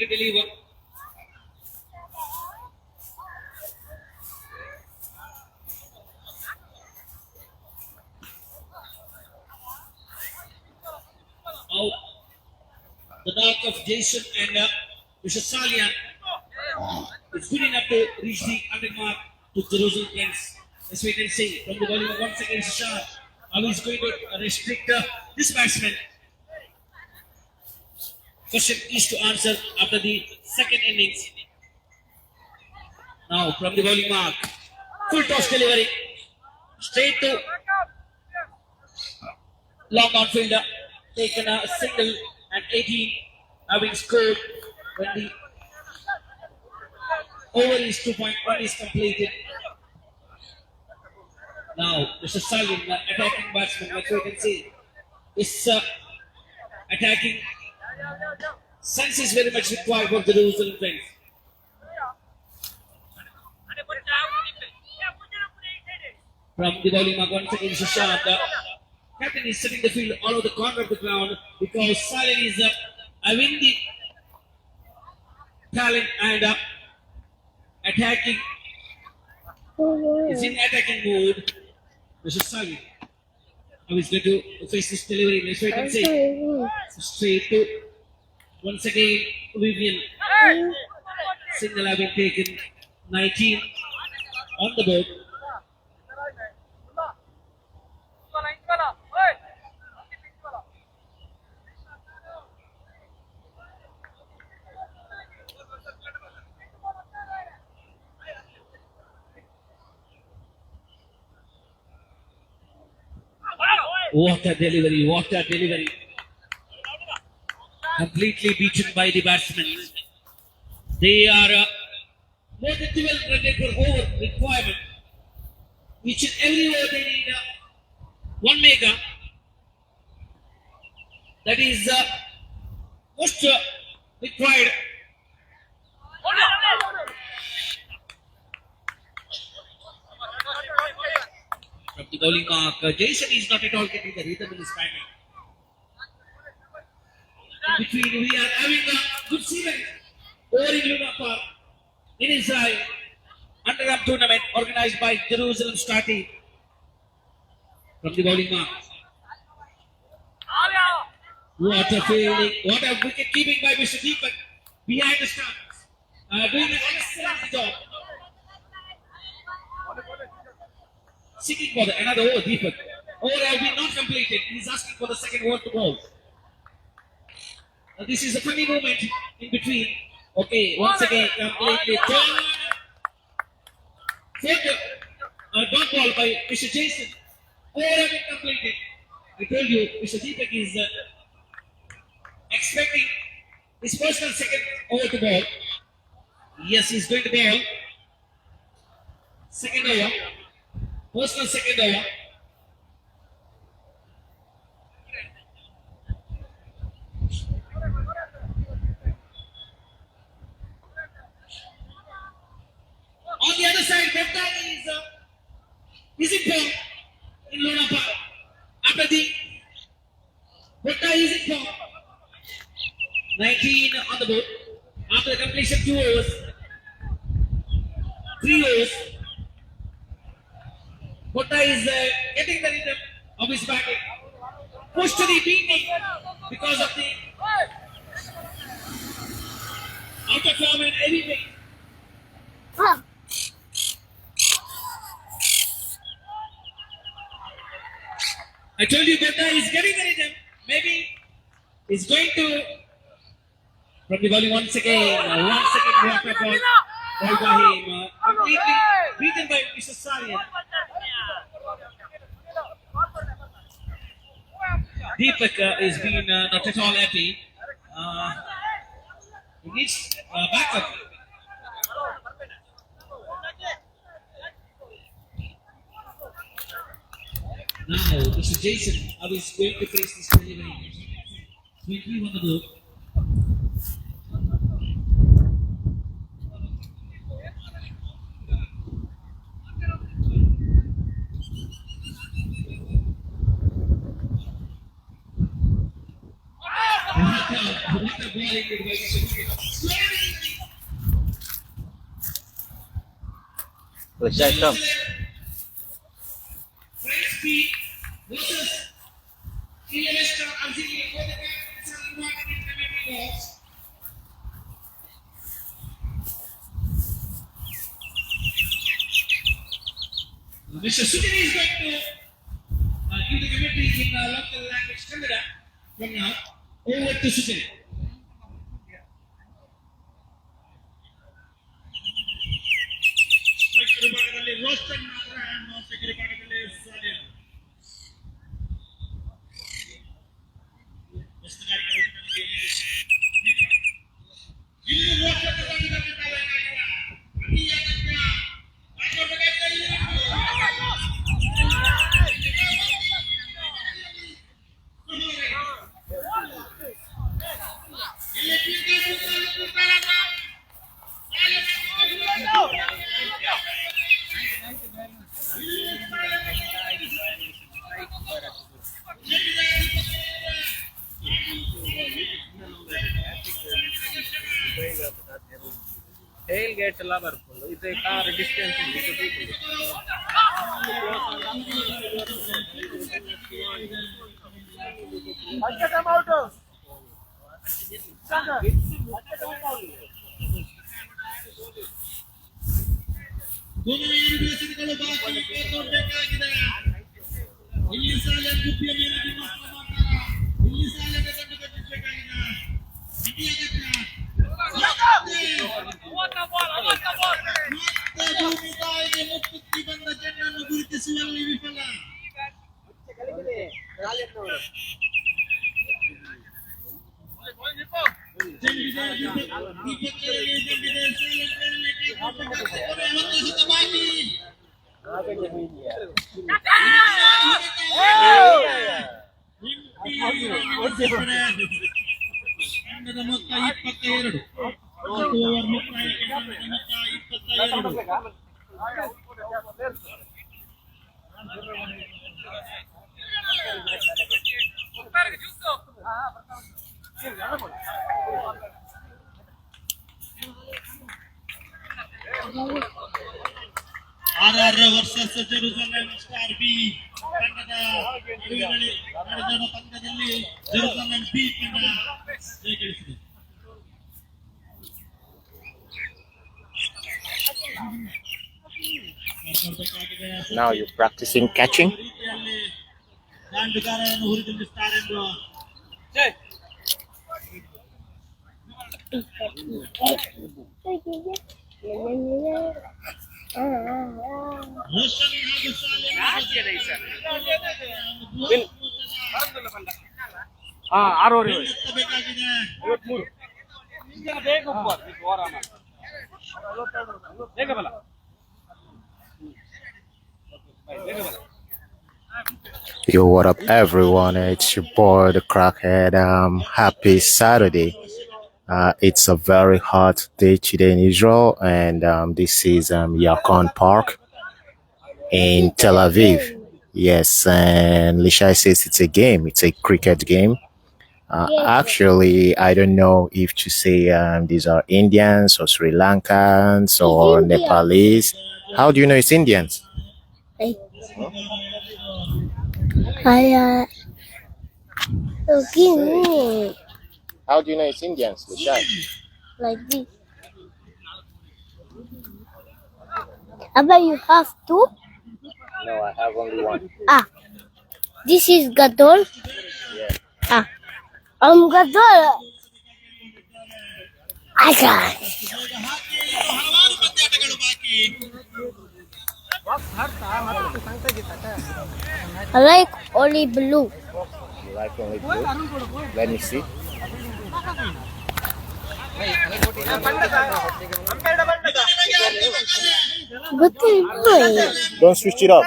to deliver. Out. The knock of Jason and Mr. Salian is good enough to reach the 100 mark to Jerusalem Prince. Let's wait and see. From the volume of 1 second, Shah. How he's going to restrict this batsman. Question is to answer after the second innings. Now from the bowling mark, full toss delivery, straight to long outfielder, taken a single and 18, having scored when the over is 2.1 is completed. Now Mr. Salim, attacking batsman, let's wait and see. This attacking sense is very much required for the Jerusalem Prince. From the bowling mark, once again, Shashank. The captain is setting the field all over the corner of the ground because Salim is having the talent and attacking. Is in attacking mood. Mr. Salim. How is going to face this delivery? Let's wait and see. Straight to once again Vivian. Single having taken 19 on the board. What a delivery, what a delivery. Completely beaten by the batsmen. They are more than 12 runs per over requirement. Each and every over they need one mega. That is most required. From the bowling mark, Jason is not at all getting the rhythm in his batting. In between, we are having a good season over in Luna Park. It is an underarm tournament organized by Jerusalem Starting. From the bowling mark. What a fielding, what a wicket keeping by Mr. Deepak behind the stumps. Doing an excellent job. Seeking for another over, Deepak. Over have been not completed. He is asking for the second over to go. This is a funny moment in between. Okay, once again, completely torn. Dot ball by Mr. Jason. Over have been completed. I told you, Mr. Deepak is expecting his personal second over to ball. Yes, he's going to bowl. Second over. Personal second over. On the other side, Mehta is in form in Luna Park. After the Mehta is in form. 19 on the board. After the completion 2 overs. 3 overs. Mehta is getting the rhythm of his batting. Pushed to the beating because of the out of form and everything. I told you Mehta is getting the rhythm. Maybe he's going to from the bowling once again. What a ball by him. Completely beaten by Mr. Sarian. Deepak is being not at all happy. He needs backup. Now, Mr. Jason, how is going to face this delivery? 20 on the board. What a ball by Mr. Let's try some. French P versus Leicester Auxiliary for the captains and marketing committee box. Mr. Sujit is going to give the committee in local language Kannada from now. Over to Sujit. Striker ವಿಭಾಗದಲ್ಲಿ ರೋಸ್ಟನ್ ಮಾತ್ರ ನಾನ್ ವಿಭಾಗದಲ್ಲಿ ಸಾಲಿಯನ್ ಇಲ್ಲಿ ರೋಸ್ಟನ್ ವಿಭಾಗದಲ್ಲಿ ಅತಿ ಅಗತ್ಯ tail gate ಎಲ್ಲ ಬರ್ಕೊಂಡು ಇದು ಕಾರ್ ಡಿಸ್ಟೆನ್ಸ್ ಗಳು ಬಾಕಿ ಬೇಕಾಗಿದೆ ಇಲ್ಲಿ ಸಾಲ ಗುಬ್ಬಿಯ ಮೇಲೆ ನಿಮ್ಮ ಮಾಡ್ತಾರ ಇಲ್ಲಿ ಸಾಲ ಗಂಟು ಕಟ್ಟಿಸಬೇಕಾಗಿದೆ ಭೂಮಿ ತಾಯಿಗೆ ಮುತ್ತುತ್ತಿ ಬಂದ ಚೆಂಡನ್ನು ಗುರುತಿಸುವಲ್ಲಿ ವಿಫಲ ತಂಡದ ಮೊತ್ತ 22 ಓವರ್ ಮುಕ್ತಾಯಕ್ಕೆ ತಂಡದ ಮೊತ್ತ 22 RR versus Jerusalem star B ತಂಡದ ನಡೆದ ಪಂದ್ಯದಲ್ಲಿ ಜೆರುಸಲೆಮ್ ಬಿ ತಂಡ ಜಯಗಳಿಸಿದೆ. Now you're practicing catching. ದಾಂಡುಗಾರರನ್ನು ಹುರಿದುಂಬಿಸುತ್ತಾರೆಂದು ಬೇಕಾಗಿದೆ. Yo, what up, everyone? It's your boy, the Crackhead. Happy Saturday. It's a very hot day today in Israel, and this is Yarkon Park in Tel Aviv. Yes, and Lishai says it's a game. It's a cricket game. Actually, I don't know if to say these are Indians or Sri Lankans or Nepalese. How do you know it's Indians? How do you know it's Indians, Lishai? Like this. Abba, you have two? No, I have only one. This is Gadol. Yeah. Gadol. ಹಲವಾರು ಪಂದ್ಯಾಟಗಳು ಬಾಕಿ. I like only blue. You like only blue? Let me see. Don't switch it up.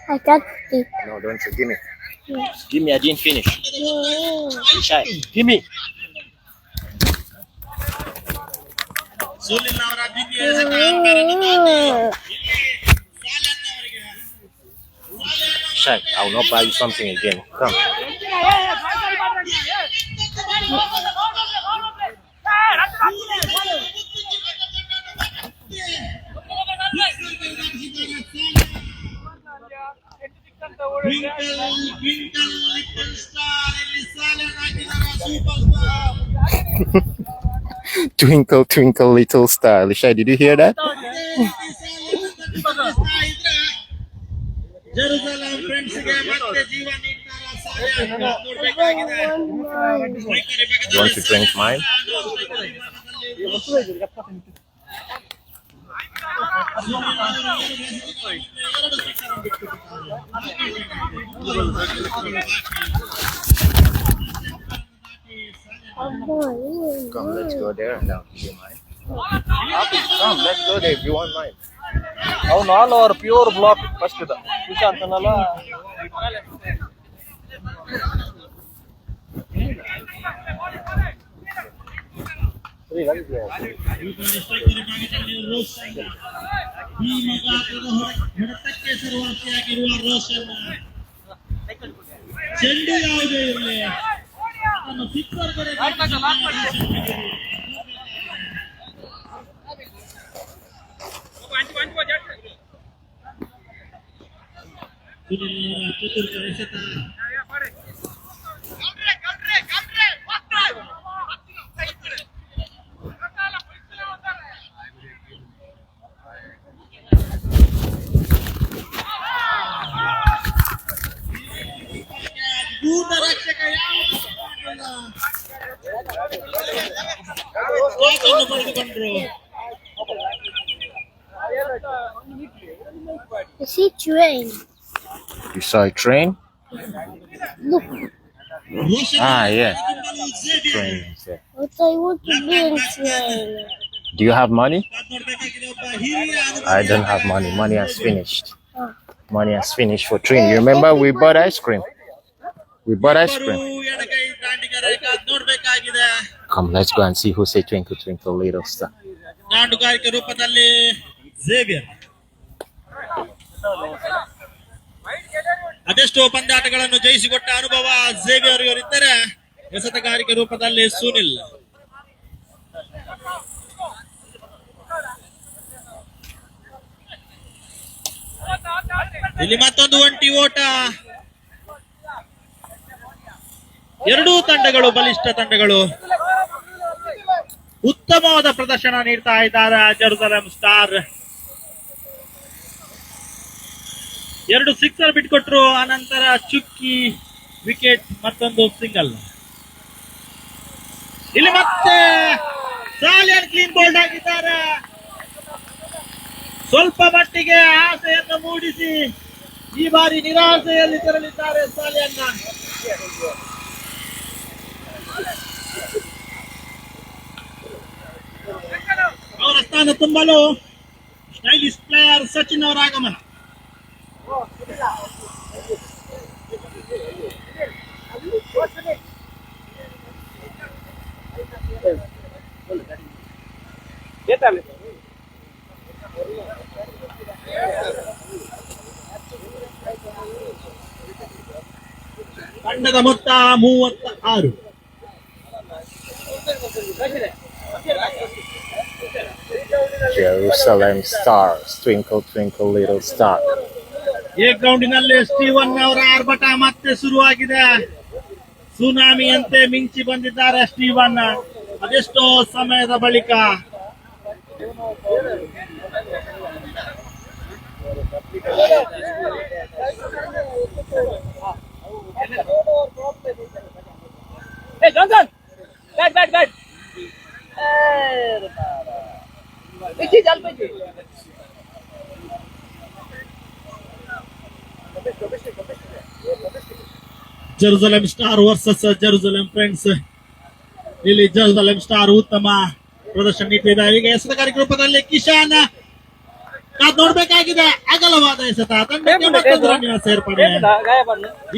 I can't eat. No, don't say. Give me. Give me. I didn't finish. Shy. Give me. Sunil ಅವರ ದಿವ್ಯ ಎಸೆತ ಅಂಕಣವನ್ನು ದಾಟಿ ಇಲ್ಲಿ ಸಾಲನ್ ಅವರಿಗೆ Shy. I will not buy you something again. Come. Twinkle little star ಇಲ್ಲಿ ಸಾಲನ್ ಹಾಕಿದಾರ super star Twinkle, twinkle, little star. Lisha, did you hear that? Jerusalem friends ಗೆ ಮತ್ತೆ ಜೀವ ನೀಡ್ತಾರ ಸಾಲಿಯನ್ ನೋಡಬೇಕಾಗಿದೆ You want to drink mine? Come, let's go there and I'll give you mine. Come, let's go there if you want mine. ಅವ್ನು all over pure black first ಇದು ವಿಷ ಅಂತನಲ್ಲ ಹೊಡೆತಕ್ಕೆ ಶುರುವಾತಿಯಾಗಿರುವ ರೋಷನ್ ಚೆಂಡು ಯಾವುದೇ ಇರಲಿ ಅದನ್ನು ಸಿಕ್ಸರ್ ಚತುರ್ಥ ಎಸೆತ ಗೂಢ ರಕ್ಷಕ ಯಾವನ್ನು ಪಡೆದುಕೊಂಡ್ರು I see train. You saw a train? Look, Ah, yeah. Train. Yeah. but I want to be in train. Do you have money? I don't have money. Money has finished. Money has finished for train. You remember we bought ice cream? We bought ice cream. ನೋಡ್ಬೇಕಾಗಿದೆ Come, let's go and see who say twinkle, twinkle, little star. ನಾಟುಗಾರಿಕೆ ರೂಪದಲ್ಲಿ Xavier ಅದೆಷ್ಟೋ ಪಂದ್ಯಾಟಗಳನ್ನು ಜಯಿಸಿಕೊಟ್ಟ ಅನುಭವ Xavier ಇವರಿದ್ದರೆ ಎಸೆತಗಾರಿಕೆ ರೂಪದಲ್ಲಿ ಸುನಿಲ್ ಇಲ್ಲಿ ಮತ್ತೊಂದು ಒಂಟಿ ಓಟ ಎರಡೂ ತಂಡಗಳು ಬಲಿಷ್ಠ ತಂಡಗಳು ಉತ್ತಮವಾದ ಪ್ರದರ್ಶನ ನೀಡ್ತಾ ಇದ್ದಾರೆ ಜೆರುಸಲೆಂ ಸ್ಟಾರ್ ಎರಡು ಸಿಕ್ಸರ್ ಬಿಟ್ಕೊಟ್ರು ಅನಂತರ ಚುಕ್ಕಿ ವಿಕೆಟ್ ಮತ್ತೊಂದು ಸಿಂಗಲ್ ಇಲ್ಲಿ ಮತ್ತೆ ಸಾಲಿಯನ್ ಕ್ಲೀನ್ ಬೋಲ್ಡ್ ಆಗಿದ್ದಾರೆ ಸ್ವಲ್ಪ ಮಟ್ಟಿಗೆ ಆಸೆಯನ್ನು ಮೂಡಿಸಿ ಈ ಬಾರಿ ನಿರಾಸೆಯಲ್ಲಿ ತೆರಳಿದ್ದಾರೆ ಸಾಲಿಯನ್ನ ಅವರ ಸ್ಥಾನ ತುಂಬಲು ಸ್ಟೈಲಿಶ್ ಪ್ಲೇಯರ್ ಸಚಿನ್ ಅವರ ಆಗಮನ ತಂಡದ ಮೊತ್ತ 36 Jerusalem stars, twinkle, twinkle, little star. ಈ ಗ್ರೌಂಡಿನಲ್ಲಿ ಸ್ಟೀವನ್ ಅವರ ಆರ್ಭಟ ಮತ್ತೆ ಶುರುವಾಗಿದೆ ಸುನಾಮಿಯಂತೆ ಮಿಂಚಿ ಬಂದಿದ್ದಾರೆ ಸ್ಟೀವನ್ ಅದೆಷ್ಟೋ ಸಮಯದ ಬಳಿಕ Jerusalem star versus Jerusalem friends ಇಲ್ಲಿ ಜೆರುಸಲೆಂ ಸ್ಟಾರ್ ಉತ್ತಮ ಪ್ರದರ್ಶನ ನೀಡಿದ್ದಾರೆ ಈಗ ಎಸೆತಗಾರಿಕೆ ರೂಪದಲ್ಲಿ ಕಿಶಾನ್ ಕಾದ್ ನೋಡ್ಬೇಕಾಗಿದೆ. ಅಗಲವಾದ ಎಸೆತ ತಂಡಕ್ಕೆ ಮತ್ತೊಂದು ರನ್ನಿನ ಸೇರ್ಪಡೆ.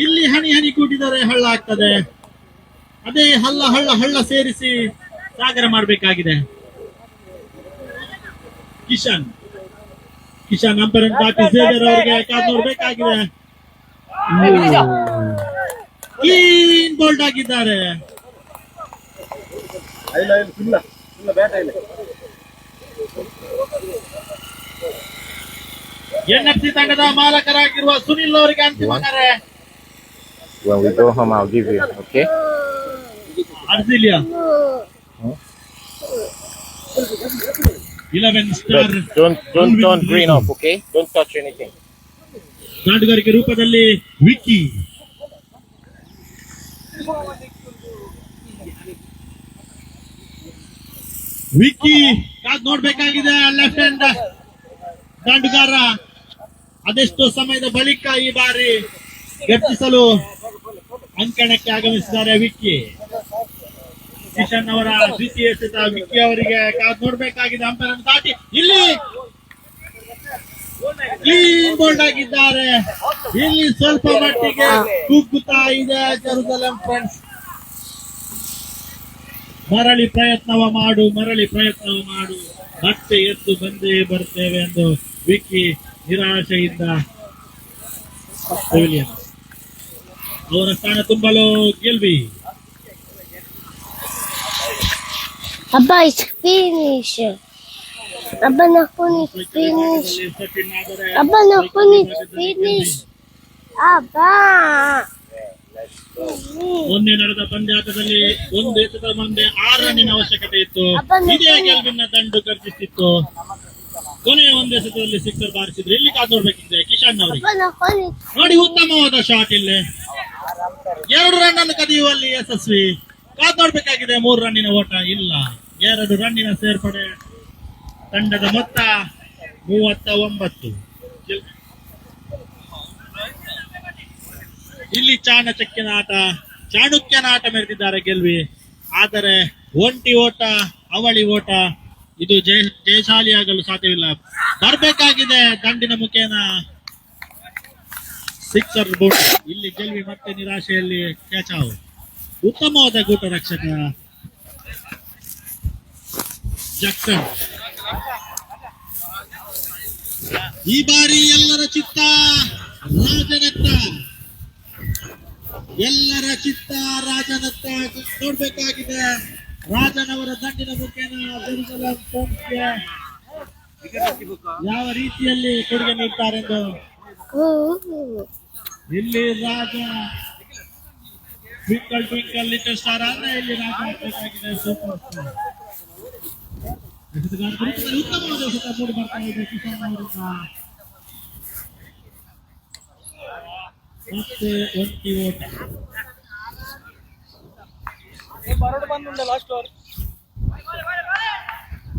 ಇಲ್ಲಿ ಹನಿ ಹನಿ ಕೂಡಿದರೆ ಹಳ್ಳ ಆಗ್ತದೆ. ಅದೇ ಹಳ್ಳ ಹಳ್ಳ ಹಳ್ಳ ಸೇರಿಸಿ ಸಾಗರ ಮಾಡಬೇಕಾಗಿದೆ. ಕಿಶನ್ ಅಂಪೈರ್ ದಾಟಿ ಸೇವಿಯರ್ ಅವರಿಗೆ ಕಾದ್ ನೋಡ್ಬೇಕಾಗಿದೆ. ಕ್ಲೀನ್ ಬೋಲ್ಡ್ ಆಗಿದ್ದಾರೆ. ಎನ್ಎಫ್ಸಿ ತಂಡದ ಮಾಲಕರಾಗಿರುವ ಸುನಿಲ್ ಅವರಿಗೆ ಅಂತಿಮ ಕರೆ. When we go home, I'll give you. Okay. ಅರ್ಜಿಲಿಯಾ 11 star Don't turn green off. Okay. Don't touch anything. ನಾಟಗಾರಿಕೆ ರೂಪದಲ್ಲಿ ವಿಕ್ಕಿ. ಕಾದ್ ನೋಡ್ಬೇಕಾಗಿದೆ. ಲೆಫ್ಟ್ ಹ್ಯಾಂಡ್ ದಾಂಡುಗಾರ ಅದೆಷ್ಟೋ ಸಮಯದ ಬಳಿಕ ಈ ಬಾರಿ ಗರ್ಜಿಸಲು ಅಂಕಣಕ್ಕೆ ಆಗಮಿಸಿದ್ದಾರೆ ವಿಕ್ಕಿ. ಕಿಶನ್ ಅವರ ದ್ವಿತೀಯ ಎಸೆತ. ವಿಕ್ಕಿ ಅವರಿಗೆ ಕಾದ್ ನೋಡ್ಬೇಕಾಗಿದೆ. ಅಂಪೈರ್ ಅನ್ನು ದಾಟಿ ಇಲ್ಲಿ ಕ್ಲೀನ್ ಬೋಲ್ಡ್ ಆಗಿದ್ದಾರೆ. ಇಲ್ಲಿ ಸ್ವಲ್ಪ ಮಟ್ಟಿಗೆ ಕುಗ್ಗುತ್ತಾ ಇದೆ ಜೆರುಸಲೆಂ ಫ್ರೆಂಡ್ಸ್. ಮರಳಿ ಪ್ರಯತ್ನವ ಮಾಡು ಮತ್ತೆ ಎದ್ದು ಬಂದೇ ಬರ್ತೇವೆ ಎಂದು ವಿಕ್ಕಿ ನಿರಾಶೆಯಿಂದ ಪೆವಿಲಿಯನ್. ಅವರ ಸ್ಥಾನ ತುಂಬಲು ಗೆಲ್ವಿ. Abba is finish. Abba na finish. Abba na finish. Abba. ಮೊನ್ನೆ ನಡೆದ ಪಂದ್ಯಾಟದಲ್ಲಿ ಒಂದು ಎಸೆತ ಮುಂದೆ 6 ರನ್ನಿನ ಅವಶ್ಯಕತೆ ಇತ್ತು. ಇದೇ ಗೆಲುವಿನ ದಂಡು ಖರ್ಚಿಸಿತ್ತು. ಕೊನೆಯ ಒಂದು ಎಸೆತದಲ್ಲಿ ಸಿಕ್ಸರ್ ಬಾರಿಸಿದ್ರು. ಇಲ್ಲಿ ಕಾದ್ ನೋಡ್ಬೇಕಿದೆ ಕಿಶನ್ ಅವರಿಗೆ. ನೋಡಿ ಉತ್ತಮವಾದ ಶಾಟ್. ಇಲ್ಲಿ 2 ರನ್ ಅನ್ನು ಕದಿಯುವಲ್ಲಿ ಯಶಸ್ವಿ. ಕಾದ್ ನೋಡ್ಬೇಕಾಗಿದೆ. 3 ರನ್ನಿನ ಓಟ ಇಲ್ಲ. 2 ರನ್ನಿನ ಸೇರ್ಪಡೆ. ತಂಡದ ಮೊತ್ತ 39. ಇಲ್ಲಿ ಚಾಣಕ್ಯನ ಆಟ ಮೆರೆದಿದ್ದಾರೆ ಗೆಲ್ವಿ. ಆದರೆ ಒಂಟಿ ಓಟ ಅವಳಿ ಓಟ ಇದು ಜಯಶಾಲಿಯಾಗಲು ಸಾಧ್ಯವಿಲ್ಲ. ಬರಬೇಕಾಗಿದೆ ದಂಡಿನ ಮುಖೇನ ಸಿಕ್ಸರ್ ಬೋಟ್. ಇಲ್ಲಿ ಗೆಲ್ವಿ ಮತ್ತೆ ನಿರಾಶೆಯಲ್ಲಿ ಕ್ಯಾಚಾವ್. ಉತ್ತಮವಾದ ಗೂಟ ರಕ್ಷಕ ಜಕ್ಸನ್. ಈ ಬಾರಿ ಎಲ್ಲರ ಚಿತ್ತ ರಾಜನತ್ತ ನೋಡ್ಬೇಕಾಗಿದೆ. ರಾಜನವರ ದಂಡಿನ ಮುಖೇನ ಜೆರುಸಲೆಂ ಫ್ರೆಂಡ್ಸ್ಗೆ ಯಾವ ರೀತಿಯಲ್ಲಿ ಕೊಡುಗೆ ನೀಡ್ತಾರೆಂದು. ಇಲ್ಲಿ ರಾಜ ಟ್ವಿಂಕಲ್ ಲಿಟಲ್ ಸ್ಟಾರ್ ಅನ್ನ ಇಲ್ಲಿ ರಾಜ ಹಾಕಬೇಕಾಗಿದೆ. ಸೂಪರ್ ಸ್ಟಾರ್ ಉತ್ತಮವಾದ ಎಸೆತ ಮೂಡಿ ಬರ್ತಾ ಇದೆ ಕಿಶನ್ ಅವರಿಂದ. ಮತ್ತೆ ಒಂಟಿ ಓಟ.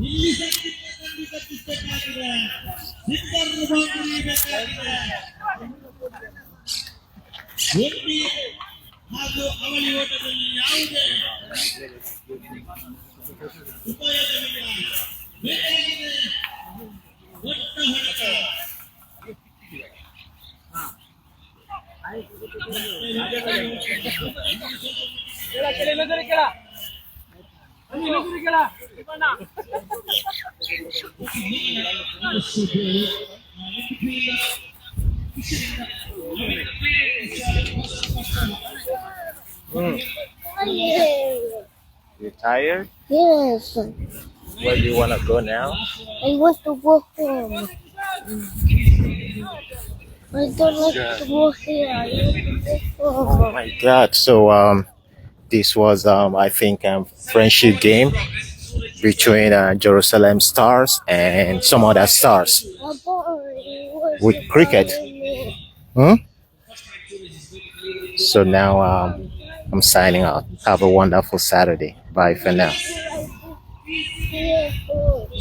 ಇಲ್ಲಿ ಒಂಟಿ ಹಾಗೂ ಅವಳಿ ಓಟದಲ್ಲಿ ಯಾವುದೇ ಉಪಯೋಗವಿಲ್ಲ. ಬೇಕಾಗಿದೆ ಒಟ್ಟ ಹೊಡೆತ. You tired? Yes. Where do you want to go now? I want to go home. I don't like to go here. I want to go Oh home. my God! So this was I think friendship game between Jerusalem Stars and some other stars with cricket. So now I'm signing out. Have a wonderful Saturday. Bye for now. Yeah.